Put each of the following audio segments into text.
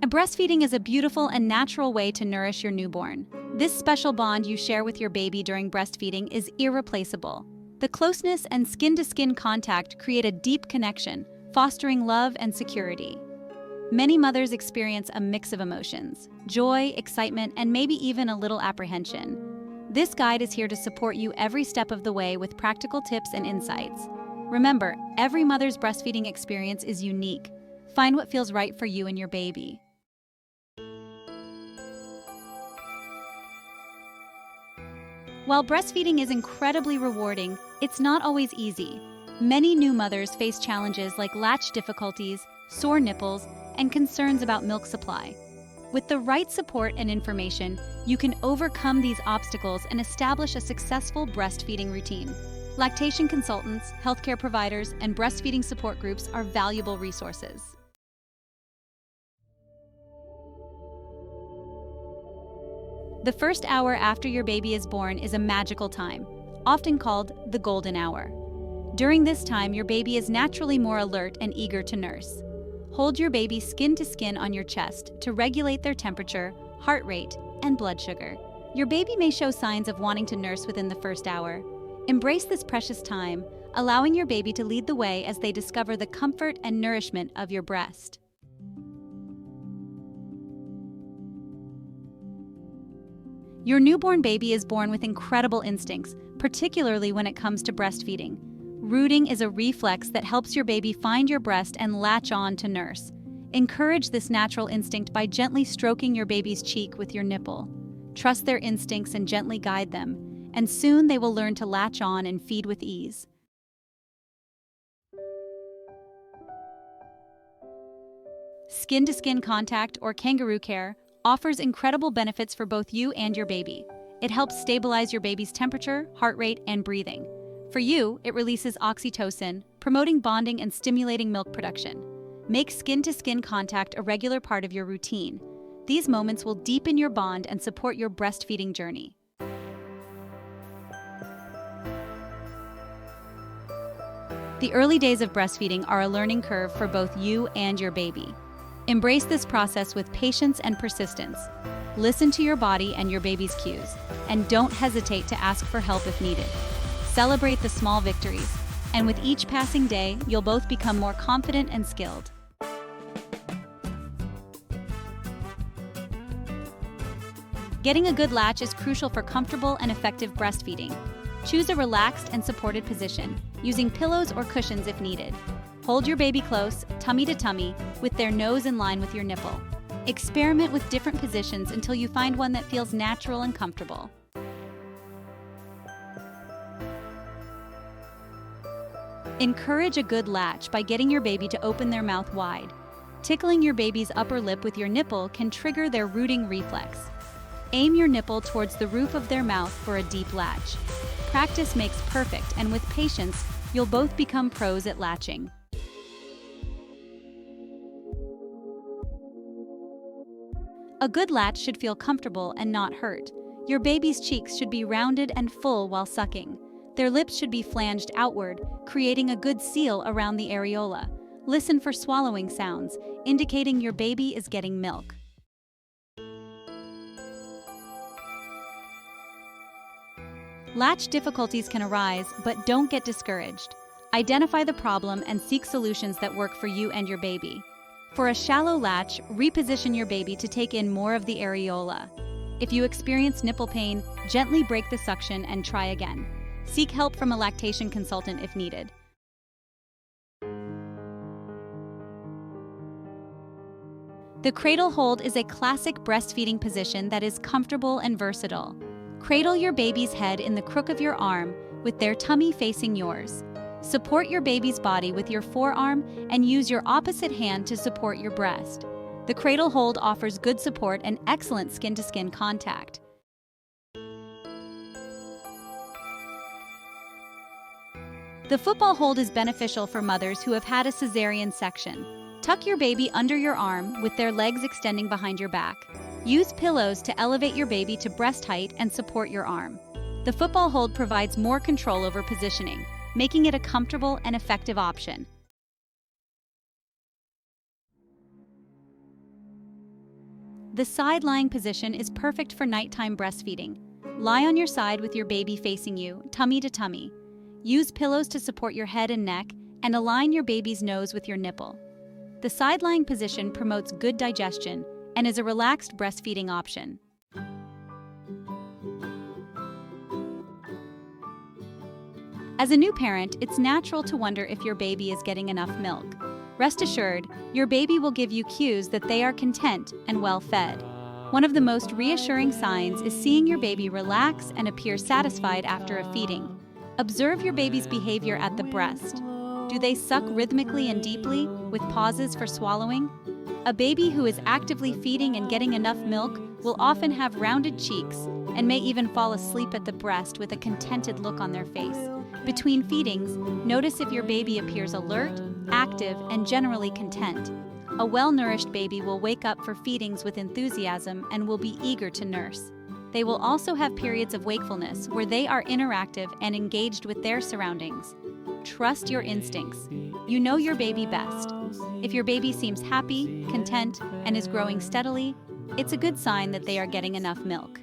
Breastfeeding is a beautiful and natural way to nourish your newborn. This special bond you share with your baby during breastfeeding is irreplaceable. The closeness and skin-to-skin contact create a deep connection, fostering love and security. Many mothers experience a mix of emotions: joy, excitement, and maybe even a little apprehension. This guide is here to support you every step of the way with practical tips and insights. Remember, every mother's breastfeeding experience is unique. Find what feels right for you and your baby. While breastfeeding is incredibly rewarding, it's not always easy. Many new mothers face challenges like latch difficulties, sore nipples, and concerns about milk supply. With the right support and information, you can overcome these obstacles and establish a successful breastfeeding routine. Lactation consultants, healthcare providers, and breastfeeding support groups are valuable resources. The first hour after your baby is born is a magical time, often called the golden hour. During this time, your baby is naturally more alert and eager to nurse. Hold your baby skin to skin on your chest to regulate their temperature, heart rate, and blood sugar. Your baby may show signs of wanting to nurse within the first hour. Embrace this precious time, allowing your baby to lead the way as they discover the comfort and nourishment of your breast. Your newborn baby is born with incredible instincts, particularly when it comes to breastfeeding. Rooting is a reflex that helps your baby find your breast and latch on to nurse. Encourage this natural instinct by gently stroking your baby's cheek with your nipple. Trust their instincts and gently guide them, and soon they will learn to latch on and feed with ease. Skin-to-skin contact, or kangaroo care, offers incredible benefits for both you and your baby. It helps stabilize your baby's temperature, heart rate, and breathing. For you, it releases oxytocin, promoting bonding and stimulating milk production. Make skin-to-skin contact a regular part of your routine. These moments will deepen your bond and support your breastfeeding journey. The early days of breastfeeding are a learning curve for both you and your baby. Embrace this process with patience and persistence. Listen to your body and your baby's cues, and don't hesitate to ask for help if needed. Celebrate the small victories, and with each passing day, you'll both become more confident and skilled. Getting a good latch is crucial for comfortable and effective breastfeeding. Choose a relaxed and supported position, using pillows or cushions if needed. Hold your baby close, tummy to tummy, with their nose in line with your nipple. Experiment with different positions until you find one that feels natural and comfortable. Encourage a good latch by getting your baby to open their mouth wide. Tickling your baby's upper lip with your nipple can trigger their rooting reflex. Aim your nipple towards the roof of their mouth for a deep latch. Practice makes perfect, and with patience, you'll both become pros at latching. A good latch should feel comfortable and not hurt. Your baby's cheeks should be rounded and full while sucking. Their lips should be flanged outward, creating a good seal around the areola. Listen for swallowing sounds, indicating your baby is getting milk. Latch difficulties can arise, but don't get discouraged. Identify the problem and seek solutions that work for you and your baby. For a shallow latch, reposition your baby to take in more of the areola. If you experience nipple pain, gently break the suction and try again. Seek help from a lactation consultant if needed. The cradle hold is a classic breastfeeding position that is comfortable and versatile. Cradle your baby's head in the crook of your arm, with their tummy facing yours. Support your baby's body with your forearm and use your opposite hand to support your breast. The cradle hold offers good support and excellent skin-to-skin contact. The football hold is beneficial for mothers who have had a cesarean section. Tuck your baby under your arm with their legs extending behind your back. Use pillows to elevate your baby to breast height and support your arm. The football hold provides more control over positioning, making it a comfortable and effective option. The side-lying position is perfect for nighttime breastfeeding. Lie on your side with your baby facing you, tummy to tummy. Use pillows to support your head and neck, and align your baby's nose with your nipple. The side-lying position promotes good digestion and is a relaxed breastfeeding option. As a new parent, it's natural to wonder if your baby is getting enough milk. Rest assured, your baby will give you cues that they are content and well-fed. One of the most reassuring signs is seeing your baby relax and appear satisfied after a feeding. Observe your baby's behavior at the breast. Do they suck rhythmically and deeply, with pauses for swallowing? A baby who is actively feeding and getting enough milk will often have rounded cheeks and may even fall asleep at the breast with a contented look on their face. Between feedings, notice if your baby appears alert, active, and generally content. A well-nourished baby will wake up for feedings with enthusiasm and will be eager to nurse. They will also have periods of wakefulness where they are interactive and engaged with their surroundings. Trust your instincts. You know your baby best. If your baby seems happy, content, and is growing steadily, it's a good sign that they are getting enough milk.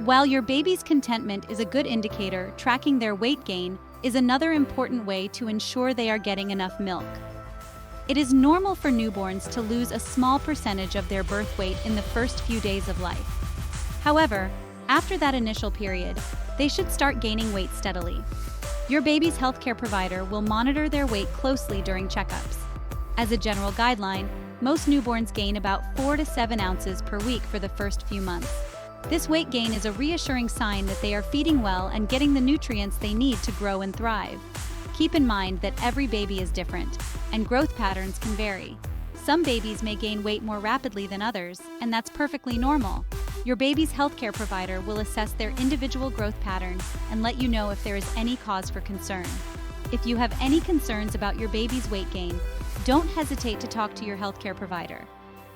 While your baby's contentment is a good indicator, tracking their weight gain is another important way to ensure they are getting enough milk. It is normal for newborns to lose a small percentage of their birth weight in the first few days of life. However, after that initial period, they should start gaining weight steadily. Your baby's healthcare provider will monitor their weight closely during checkups. As a general guideline, most newborns gain about 4 to 7 ounces per week for the first few months. This weight gain is a reassuring sign that they are feeding well and getting the nutrients they need to grow and thrive. Keep in mind that every baby is different, and growth patterns can vary. Some babies may gain weight more rapidly than others, and that's perfectly normal. Your baby's healthcare provider will assess their individual growth patterns and let you know if there is any cause for concern. If you have any concerns about your baby's weight gain, don't hesitate to talk to your healthcare provider.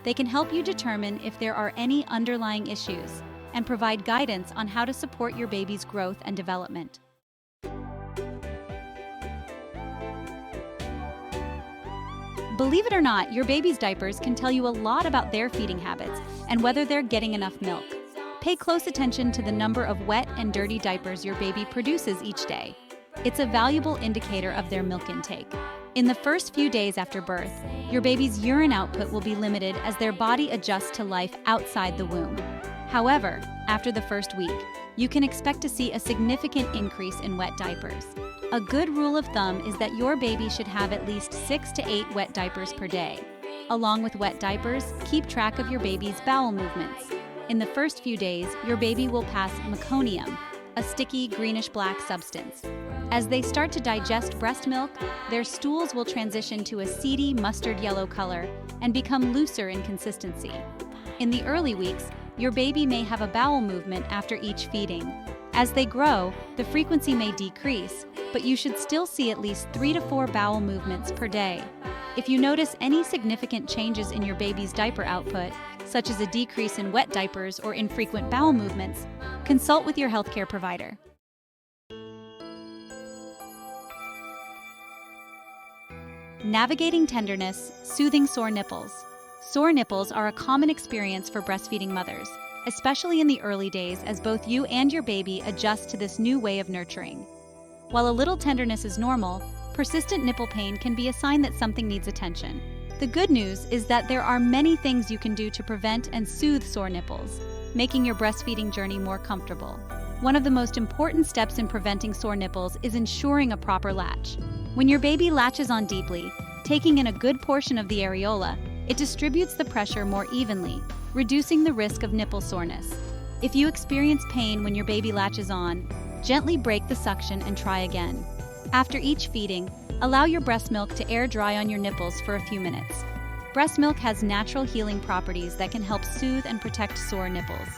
They can help you determine if there are any underlying issues and provide guidance on how to support your baby's growth and development. Believe it or not, your baby's diapers can tell you a lot about their feeding habits and whether they're getting enough milk. Pay close attention to the number of wet and dirty diapers your baby produces each day. It's a valuable indicator of their milk intake. In the first few days after birth, your baby's urine output will be limited as their body adjusts to life outside the womb. However, after the first week, you can expect to see a significant increase in wet diapers. A good rule of thumb is that your baby should have at least 6 to 8 wet diapers per day. Along with wet diapers, keep track of your baby's bowel movements. In the first few days, your baby will pass meconium, a sticky greenish-black substance. As they start to digest breast milk, their stools will transition to a seedy mustard yellow color and become looser in consistency. In the early weeks, your baby may have a bowel movement after each feeding. As they grow, the frequency may decrease, but you should still see at least 3 to 4 bowel movements per day. If you notice any significant changes in your baby's diaper output, such as a decrease in wet diapers or infrequent bowel movements, consult with your healthcare provider. Navigating tenderness, soothing sore nipples. Sore nipples are a common experience for breastfeeding mothers, especially in the early days as both you and your baby adjust to this new way of nurturing. While a little tenderness is normal, persistent nipple pain can be a sign that something needs attention. The good news is that there are many things you can do to prevent and soothe sore nipples, making your breastfeeding journey more comfortable. One of the most important steps in preventing sore nipples is ensuring a proper latch. When your baby latches on deeply, taking in a good portion of the areola, it distributes the pressure more evenly, reducing the risk of nipple soreness. If you experience pain when your baby latches on, gently break the suction and try again. After each feeding, allow your breast milk to air dry on your nipples for a few minutes. Breast milk has natural healing properties that can help soothe and protect sore nipples.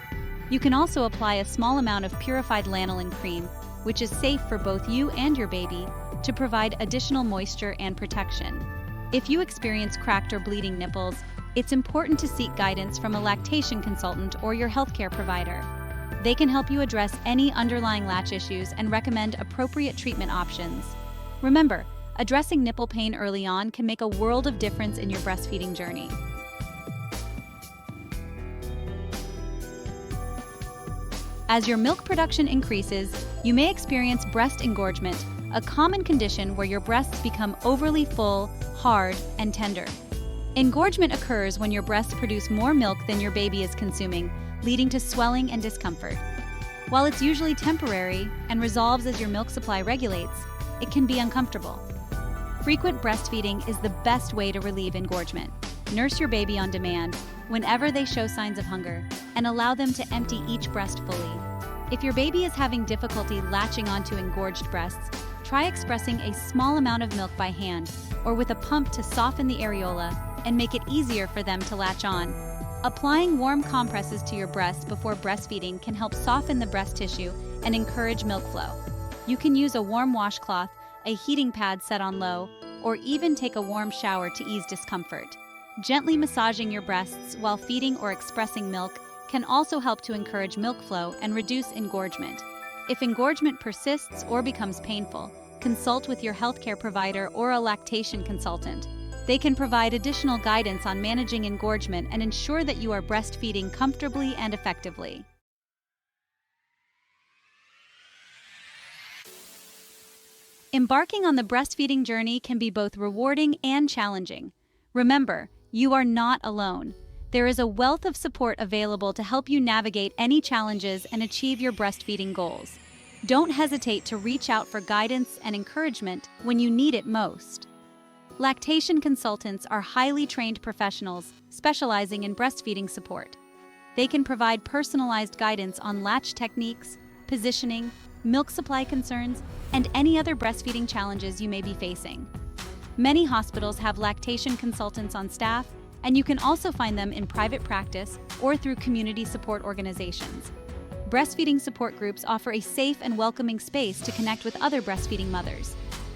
You can also apply a small amount of purified lanolin cream, which is safe for both you and your baby, to provide additional moisture and protection. If you experience cracked or bleeding nipples, it's important to seek guidance from a lactation consultant or your healthcare provider. They can help you address any underlying latch issues and recommend appropriate treatment options. Remember, Addressing nipple pain early on can make a world of difference in your breastfeeding journey. As your milk production increases, you may experience breast engorgement, a common condition where your breasts become overly full, hard, and tender. Engorgement occurs when your breasts produce more milk than your baby is consuming, leading to swelling and discomfort. While it's usually temporary and resolves as your milk supply regulates, it can be uncomfortable. Frequent breastfeeding is the best way to relieve engorgement. Nurse your baby on demand whenever they show signs of hunger, and allow them to empty each breast fully. If your baby is having difficulty latching onto engorged breasts, try expressing a small amount of milk by hand or with a pump to soften the areola and make it easier for them to latch on. Applying warm compresses to your breast before breastfeeding can help soften the breast tissue and encourage milk flow. You can use a warm washcloth, a heating pad set on low, or even take a warm shower to ease discomfort. Gently massaging your breasts while feeding or expressing milk can also help to encourage milk flow and reduce engorgement. If engorgement persists or becomes painful, consult with your healthcare provider or a lactation consultant. They can provide additional guidance on managing engorgement and ensure that you are breastfeeding comfortably and effectively. Embarking on the breastfeeding journey can be both rewarding and challenging. Remember, you are not alone. There is a wealth of support available to help you navigate any challenges and achieve your breastfeeding goals. Don't hesitate to reach out for guidance and encouragement when you need it most. Lactation consultants are highly trained professionals specializing in breastfeeding support. They can provide personalized guidance on latch techniques, positioning, milk supply concerns, and any other breastfeeding challenges you may be facing. Many hospitals have lactation consultants on staff, and you can also find them in private practice or through community support organizations. Breastfeeding support groups offer a safe and welcoming space to connect with other breastfeeding mothers.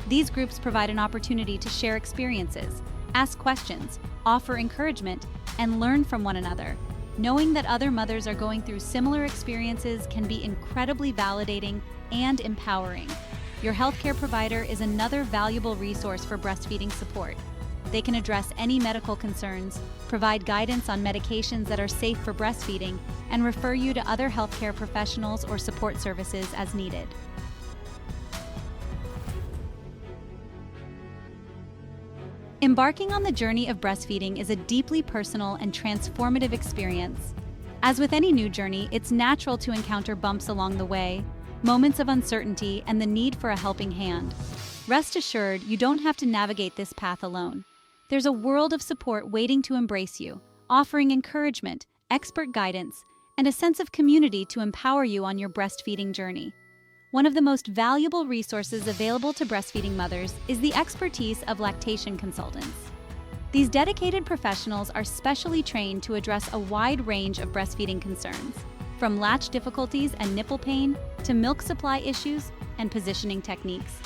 These groups provide an opportunity to share experiences, ask questions, offer encouragement, and learn from one another. Knowing that other mothers are going through similar experiences can be incredibly validating and empowering. Your healthcare provider is another valuable resource for breastfeeding support. They can address any medical concerns, provide guidance on medications that are safe for breastfeeding, and refer you to other healthcare professionals or support services as needed. Embarking on the journey of breastfeeding is a deeply personal and transformative experience. As with any new journey, it's natural to encounter bumps along the way, moments of uncertainty, and the need for a helping hand. Rest assured, you don't have to navigate this path alone. There's a world of support waiting to embrace you, offering encouragement, expert guidance, and a sense of community to empower you on your breastfeeding journey. One of the most valuable resources available to breastfeeding mothers is the expertise of lactation consultants. These dedicated professionals are specially trained to address a wide range of breastfeeding concerns, from latch difficulties and nipple pain to milk supply issues and positioning techniques.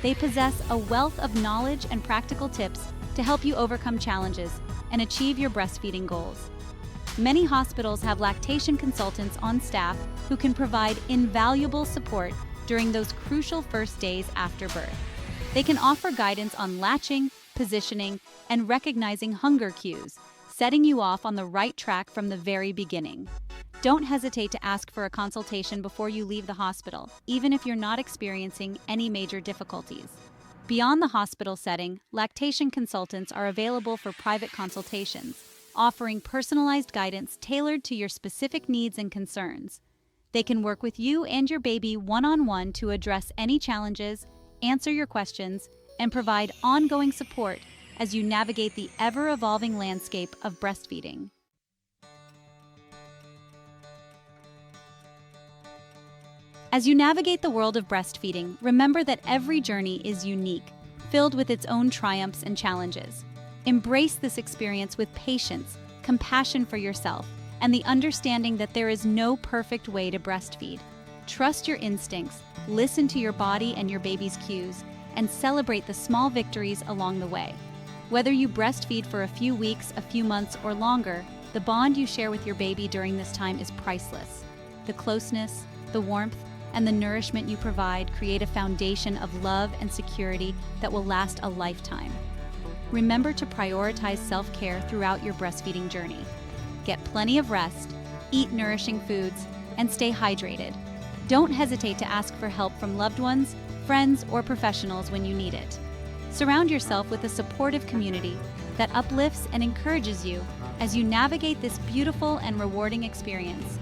They possess a wealth of knowledge and practical tips to help you overcome challenges and achieve your breastfeeding goals. Many hospitals have lactation consultants on staff who can provide invaluable support during those crucial first days after birth. They can offer guidance on latching, positioning, and recognizing hunger cues, setting you off on the right track from the very beginning. Don't hesitate to ask for a consultation before you leave the hospital, even if you're not experiencing any major difficulties. Beyond the hospital setting, lactation consultants are available for private consultations, offering personalized guidance tailored to your specific needs and concerns. They can work with you and your baby one-on-one to address any challenges, answer your questions, and provide ongoing support as you navigate the ever-evolving landscape of breastfeeding. As you navigate the world of breastfeeding, remember that every journey is unique, filled with its own triumphs and challenges. Embrace this experience with patience, compassion for yourself, and the understanding that there is no perfect way to breastfeed. Trust your instincts, listen to your body and your baby's cues, and celebrate the small victories along the way. Whether you breastfeed for a few weeks, a few months, or longer, the bond you share with your baby during this time is priceless. The closeness, the warmth, and the nourishment you provide create a foundation of love and security that will last a lifetime. Remember to prioritize self-care throughout your breastfeeding journey. Get plenty of rest, eat nourishing foods, and stay hydrated. Don't hesitate to ask for help from loved ones, friends, or professionals when you need it. Surround yourself with a supportive community that uplifts and encourages you as you navigate this beautiful and rewarding experience.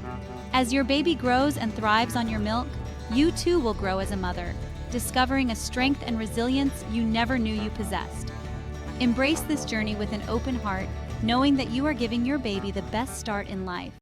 As your baby grows and thrives on your milk, you too will grow as a mother, discovering a strength and resilience you never knew you possessed. Embrace this journey with an open heart, knowing that you are giving your baby the best start in life.